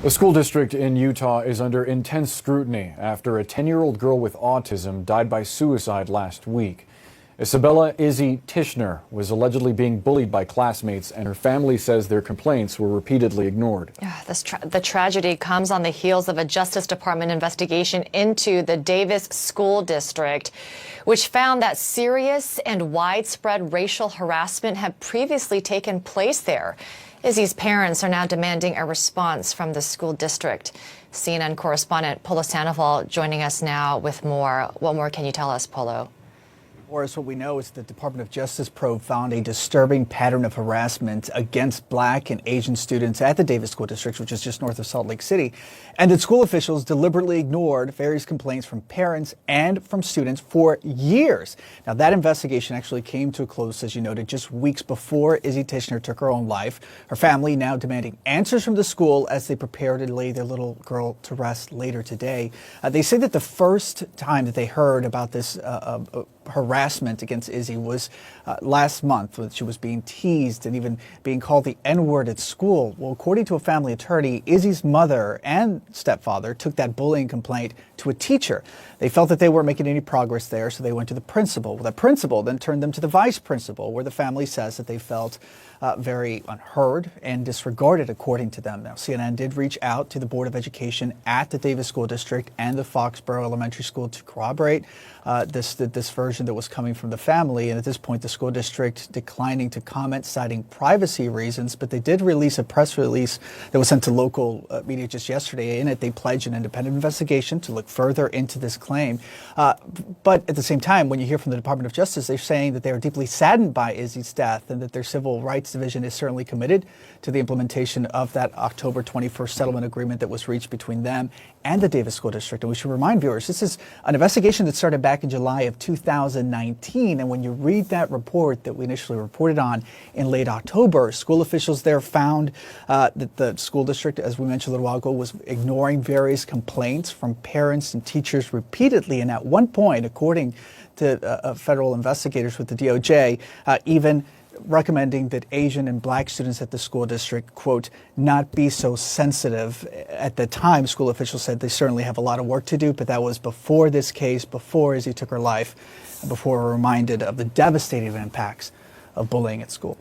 A school district in Utah is under intense scrutiny after a 10-year-old girl with autism died by suicide last week. Isabella Izzy Tishner was allegedly being bullied by classmates, and her family says their complaints were repeatedly ignored. The tragedy comes on the heels of a Justice Department investigation into the Davis School District, which found that serious and widespread racial harassment had previously taken place there. Izzy's parents are now demanding a response from the school district. CNN correspondent Polo Sandoval joining us now with more. What more can you tell us, Polo? What we know is the Department of Justice probe found a disturbing pattern of harassment against Black and Asian students at the Davis School District, which is just north of Salt Lake City, and that school officials deliberately ignored various complaints from parents and from students for years. Now, that investigation actually came to a close, as you noted, just weeks before Izzy Tishner took her own life. Her family now demanding answers from the school as they prepare to lay their little girl to rest later today. They say that the first time that they heard about this harassment against Izzy was last month, when she was being teased and even being called the N-word at school. Well, according to a family attorney, Izzy's mother and stepfather took that bullying complaint to a teacher. They felt that they weren't making any progress there, so they went to the principal. Well, the principal then turned them to the vice principal, where the family says that they felt very unheard and disregarded, according to them. Now, CNN did reach out to the Board of Education at the Davis School District and the Foxborough Elementary School to corroborate this version that was coming from the family. And at this point, the school district declining to comment, citing privacy reasons. But they did release a press release that was sent to local media just yesterday. In it, they pledged an independent investigation to look further into this claim. But at the same time, when you hear from the Department of Justice, they're saying that they are deeply saddened by Izzy's death and that their civil rights division is certainly committed to the implementation of that October 21st settlement agreement that was reached between them and the Davis School District. And we should remind viewers, this is an investigation that started back in July of 2019. And when you read that report that we initially reported on in late October, school officials there found that the school district, as we mentioned a little while ago, was ignoring various complaints from parents and teachers repeatedly. And at one point, according to federal investigators with the DOJ, even recommending that Asian and Black students at the school district, quote, not be so sensitive. At the time, school officials said they certainly have a lot of work to do, but that was before this case, before Izzy took her life, and before we're reminded of the devastating impacts of bullying at school.